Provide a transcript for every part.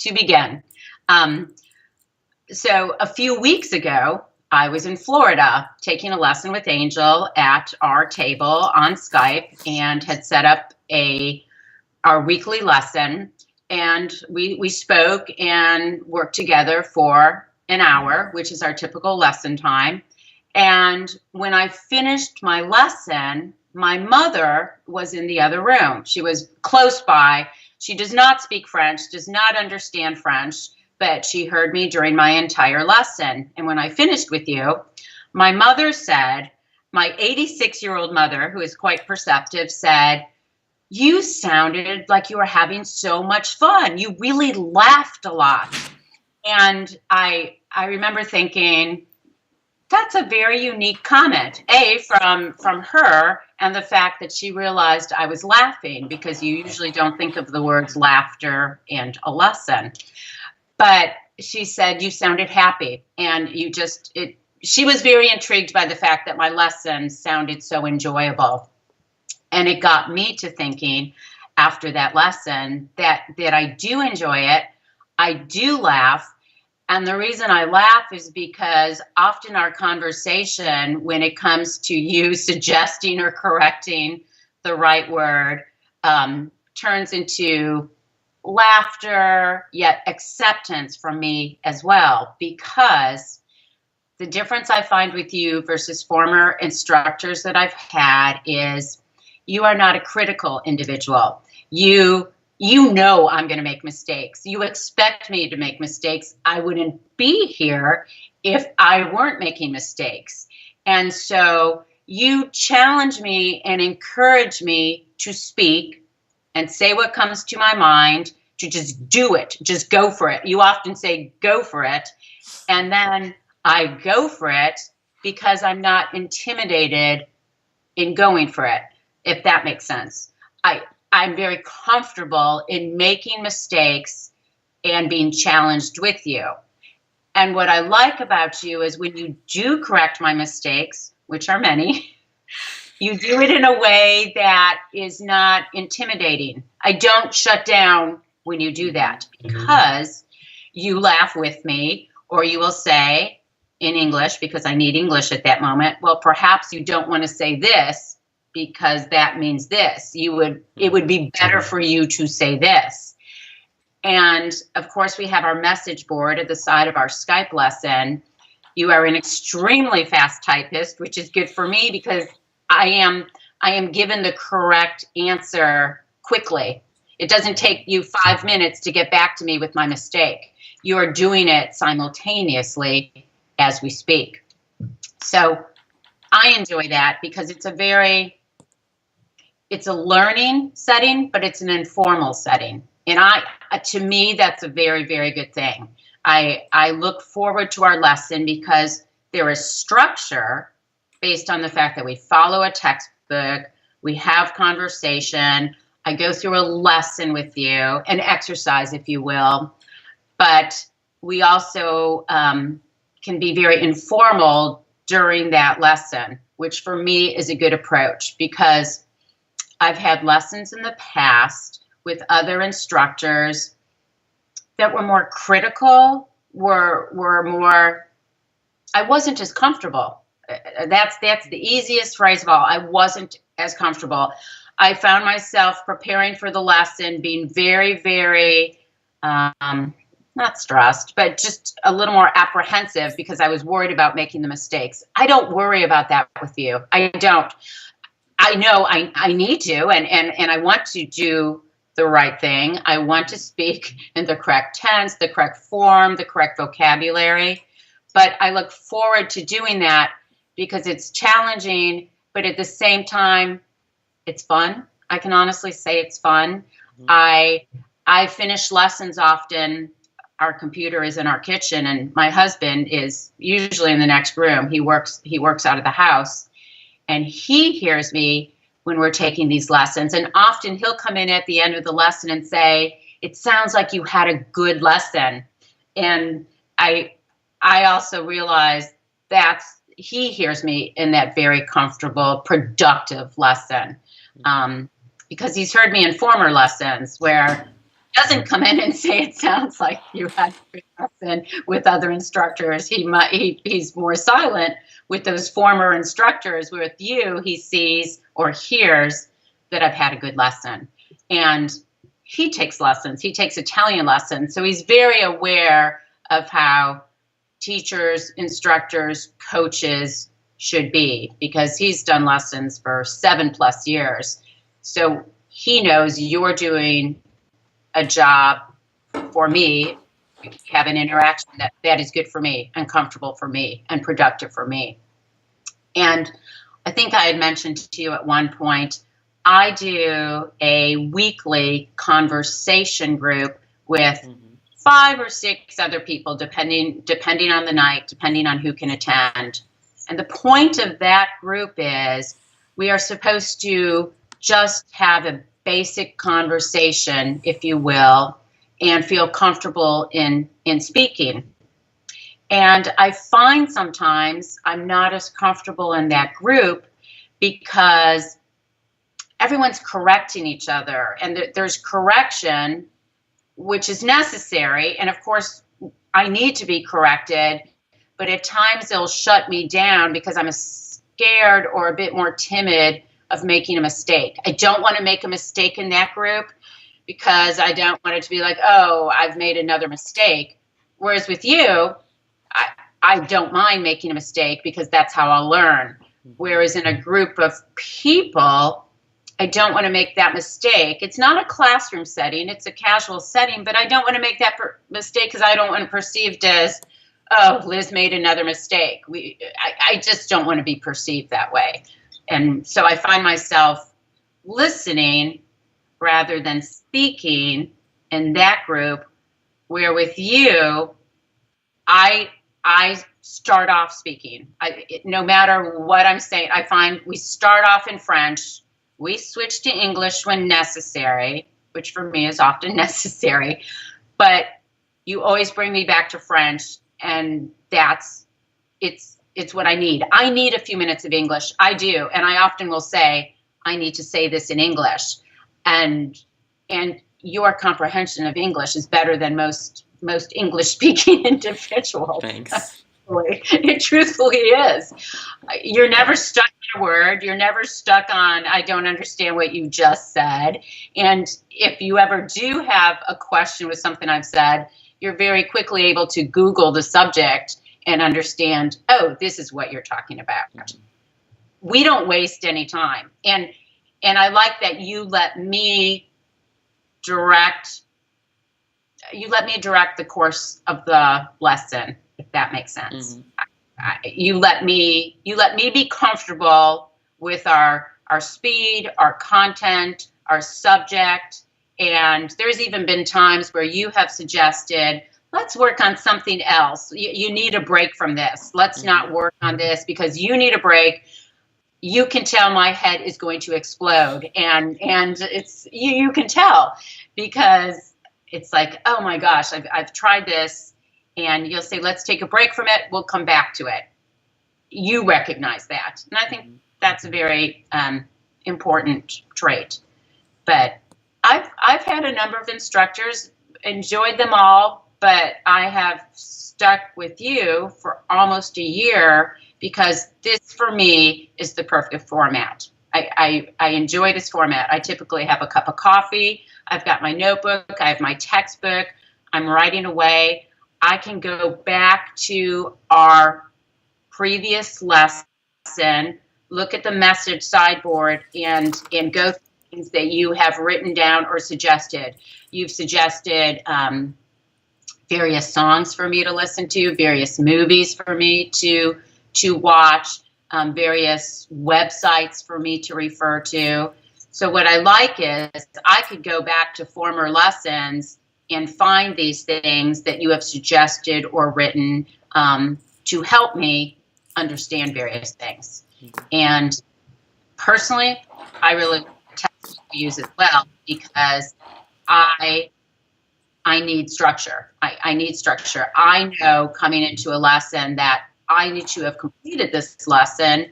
to begin. So a few weeks ago, I was in Florida taking a lesson with Angel at our table on Skype and had set up our weekly lesson. And we spoke and worked together for an hour, which is our typical lesson time. And when I finished my lesson, my mother was in the other room. She was close by. She does not speak French, does not understand French, but she heard me during my entire lesson. And when I finished with you, my mother said, my 86-year-old mother, who is quite perceptive, said, "You sounded like you were having so much fun. You really laughed a lot." And I remember thinking, that's a very unique comment, from her, and the fact that she realized I was laughing, because you usually don't think of the words laughter and a lesson. But she said, "You sounded happy," and she was very intrigued by the fact that my lesson sounded so enjoyable. And it got me to thinking after that lesson that I do enjoy it. I do laugh. And the reason I laugh is because often our conversation, when it comes to you suggesting or correcting the right word, turns into laughter, yet acceptance from me as well. Because the difference I find with you versus former instructors that I've had is you are not a critical individual. You know I'm going to make mistakes. You expect me to make mistakes. I wouldn't be here if I weren't making mistakes. And so you challenge me and encourage me to speak and say what comes to my mind, to just do it, just go for it. You often say, go for it. And then I go for it because I'm not intimidated in going for it, if that makes sense. I'm very comfortable in making mistakes and being challenged with you. And what I like about you is when you do correct my mistakes, which are many, you do it in a way that is not intimidating. I don't shut down when you do that, because you laugh with me, or you will say in English, because I need English at that moment, well, perhaps you don't want to say this, because that means this. It would be better for you to say this. And of course, we have our message board at the side of our Skype lesson. You are an extremely fast typist, which is good for me because I am given the correct answer quickly. It doesn't take you 5 minutes to get back to me with my mistake. You are doing it simultaneously as we speak. So I enjoy that because it's a learning setting, but it's an informal setting. And to me, that's a very, very good thing. I look forward to our lesson because there is structure based on the fact that we follow a textbook, we have conversation, I go through a lesson with you, an exercise, if you will, but we also can be very informal during that lesson, which for me is a good approach because I've had lessons in the past with other instructors that were more critical, were more, I wasn't as comfortable. That's the easiest phrase of all. I wasn't as comfortable. I found myself preparing for the lesson being very, very, not stressed, but just a little more apprehensive because I was worried about making the mistakes. I don't worry about that with you. I don't. I know I need to, and I want to do the right thing. I want to speak in the correct tense, the correct form, the correct vocabulary. But I look forward to doing that because it's challenging, but at the same time, it's fun. I can honestly say it's fun. Mm-hmm. I finish lessons often. Our computer is in our kitchen, and my husband is usually in the next room. He works out of the house. And he hears me when we're taking these lessons. And often he'll come in at the end of the lesson and say, "It sounds like you had a good lesson." And I also realize he hears me in that very comfortable, productive lesson. Because he's heard me in former lessons where doesn't come in and say it sounds like you had a good lesson with other instructors. He's more silent with those former instructors. With you, he sees or hears that I've had a good lesson. And he takes lessons. He takes Italian lessons. So he's very aware of how teachers, instructors, coaches should be, because he's done lessons for 7+ years. So he knows you're doing a job for me. We have an interaction that is good for me and comfortable for me and productive for me. And I think I had mentioned to you at one point, I do a weekly conversation group with 5 or 6 other people, depending on the night, depending on who can attend. And the point of that group is we are supposed to just have a basic conversation, if you will, and feel comfortable in speaking. And I find sometimes I'm not as comfortable in that group because everyone's correcting each other, and there's correction, which is necessary. And of course, I need to be corrected, but at times they'll shut me down because I'm scared or a bit more timid of making a mistake. I don't want to make a mistake in that group because I don't want it to be like, oh, I've made another mistake. Whereas with you, I don't mind making a mistake because that's how I'll learn. Whereas in a group of people, I don't want to make that mistake. It's not a classroom setting, it's a casual setting, but I don't want to make that mistake because I don't want to be perceived as, oh, Liz made another mistake. I just don't want to be perceived that way. And so I find myself listening rather than speaking in that group, where with you, I start off speaking. No matter what I'm saying, I find we start off in French. We switch to English when necessary, which for me is often necessary. But you always bring me back to French, and it's what I need. I need a few minutes of English. I do. And I often will say, I need to say this in English. And your comprehension of English is better than most English speaking individuals. Thanks. It truthfully is. You're never stuck on a word. You're never stuck on, I don't understand what you just said. And if you ever do have a question with something I've said, you're very quickly able to Google the subject and understand, oh, this is what you're talking about. We don't waste any time. And I like that you let me direct the course of the lesson, if that makes sense. You let me be comfortable with our speed, our content, our subject. And there's even been times where you have suggested, let's work on something else. You need a break from this. Let's not work on this because you need a break. You can tell my head is going to explode. And it's you can tell because it's like, oh my gosh, I've tried this. And you'll say, let's take a break from it. We'll come back to it. You recognize that. And I think that's a very important trait. But I've had a number of instructors, enjoyed them all, but I have stuck with you for almost a year because this, for me, is the perfect format. I enjoy this format. I typically have a cup of coffee. I've got my notebook. I have my textbook. I'm writing away. I can go back to our previous lesson, look at the message sideboard, and go through things that you have written down or suggested. You've suggested various songs for me to listen to, various movies for me to watch, various websites for me to refer to. So what I like is I could go back to former lessons and find these things that you have suggested or written to help me understand various things. And personally, I really test to use it well because I need structure. I need structure. I know coming into a lesson that I need to have completed this lesson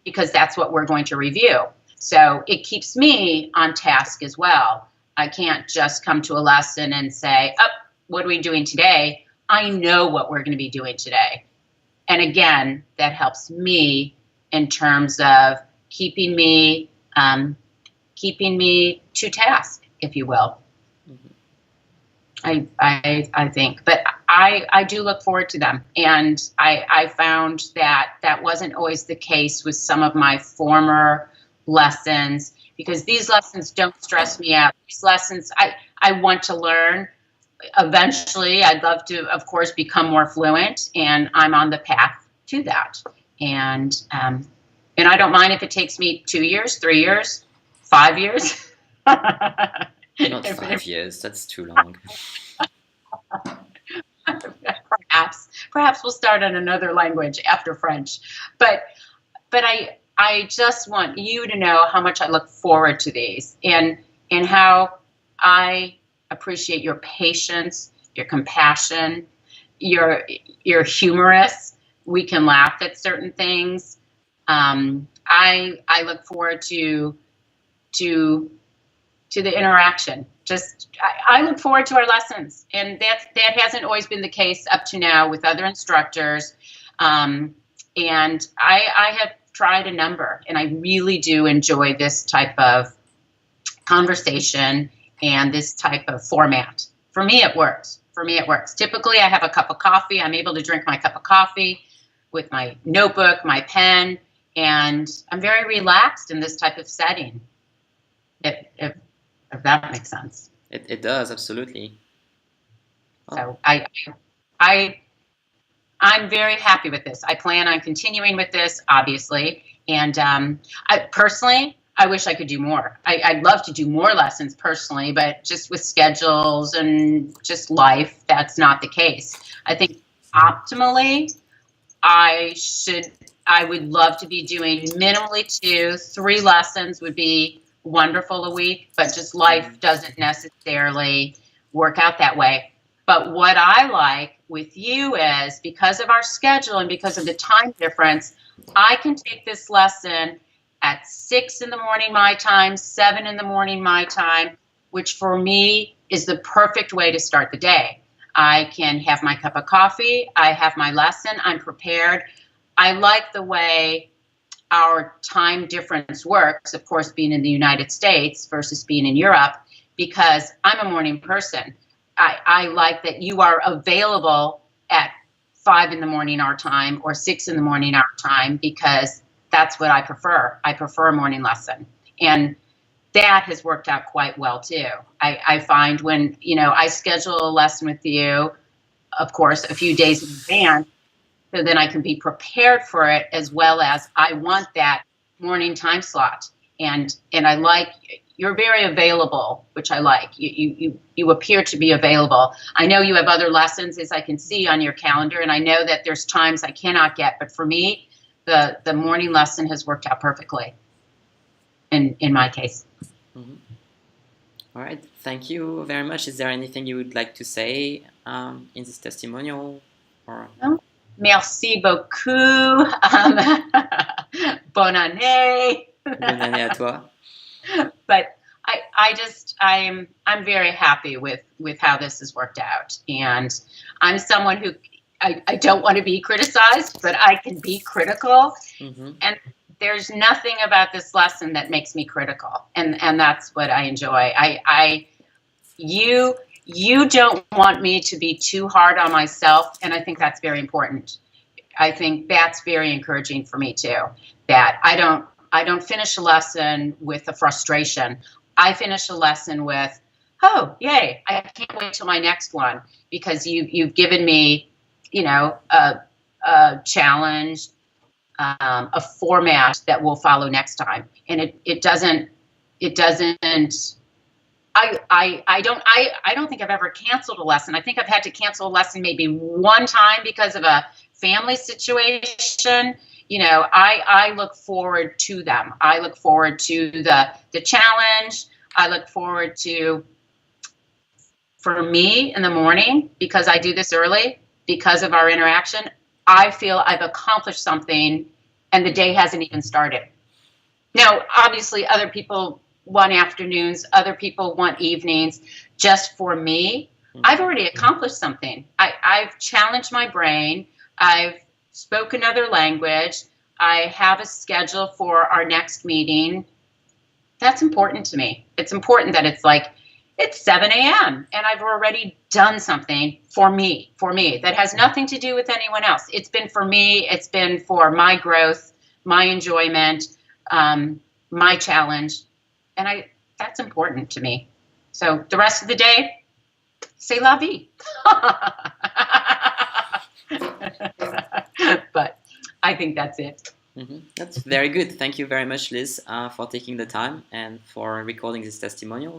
because that's what we're going to review. So it keeps me on task as well. I can't just come to a lesson and say, oh, what are we doing today? I know what we're going to be doing today. And again, that helps me in terms of keeping me to task, if you will. I think, but I do look forward to them. And I found that wasn't always the case with some of my former lessons, because these lessons don't stress me out. These lessons, I want to learn. Eventually, I'd love to, of course, become more fluent, and I'm on the path to that. And I don't mind if it takes me 2 years, 3 years, 5 years. Not 5 years, that's too long. Perhaps we'll start on another language after French. But I just want you to know how much I look forward to these, and how I appreciate your patience, your compassion, you're humorous. We can laugh at certain things. I look forward to the interaction. I look forward to our lessons, and that hasn't always been the case up to now with other instructors. And I have tried a number, and I really do enjoy this type of conversation and this type of format. For me, it works. Typically, I have a cup of coffee. I'm able to drink my cup of coffee with my notebook, my pen, and I'm very relaxed in this type of setting. If that makes sense. It does, absolutely. So I'm very happy with this. I plan on continuing with this, obviously. And I wish I could do more. I'd love to do more lessons personally, but just with schedules and just life, that's not the case. I think optimally, I would love to be doing minimally 2, 3 lessons would be wonderful a week, but just life doesn't necessarily work out that way. But what I like with you is, because of our schedule and because of the time difference, I can take this lesson at 6 in the morning my time, 7 in the morning my time, which for me is the perfect way to start the day. I can have my cup of coffee, I have my lesson, I'm prepared. I like the way our time difference works, of course, being in the United States versus being in Europe, because I'm a morning person. I like that you are available at 5 in the morning our time or 6 in the morning our time, because that's what I prefer. I prefer a morning lesson. And that has worked out quite well too. I find when, I schedule a lesson with you, of course, a few days in advance, so then I can be prepared for it, as well as I want that morning time slot. And I like, you're very available, which I like. You appear to be available. I know you have other lessons, as I can see on your calendar, and I know that there's times I cannot get, but for me, the morning lesson has worked out perfectly in my case. Mm-hmm. All right, thank you very much. Is there anything you would like to say in this testimonial? Or? No? Merci beaucoup. Bonne année. Bonne année à toi. But I'm very happy with how this has worked out. And I'm someone who, I don't want to be criticized, but I can be critical. Mm-hmm. And there's nothing about this lesson that makes me critical. And that's what I enjoy. You don't want me to be too hard on myself, and I think that's very important. I think that's very encouraging for me too, that I don't finish a lesson with a frustration. I finish a lesson with, oh, yay, I can't wait till my next one, because you've given me, a challenge, a format that will follow next time. And it doesn't I don't think I've ever canceled a lesson. I think I've had to cancel a lesson maybe one time because of a family situation. I look forward to them. I look forward to the challenge. I look forward to, for me in the morning, because I do this early, because of our interaction, I feel I've accomplished something and the day hasn't even started. Now, obviously other people want afternoons, other people want evenings. Just for me, I've already accomplished something. I've challenged my brain. I've spoken another language. I have a schedule for our next meeting. That's important to me. It's important that it's like, it's 7 a.m. and I've already done something for me, that has nothing to do with anyone else. It's been for me. It's been for my growth, my enjoyment, my challenge. And that's important to me. So the rest of the day, c'est la vie. But I think that's it. That's very good. Thank you very much, Liz, for taking the time and for recording this testimonial.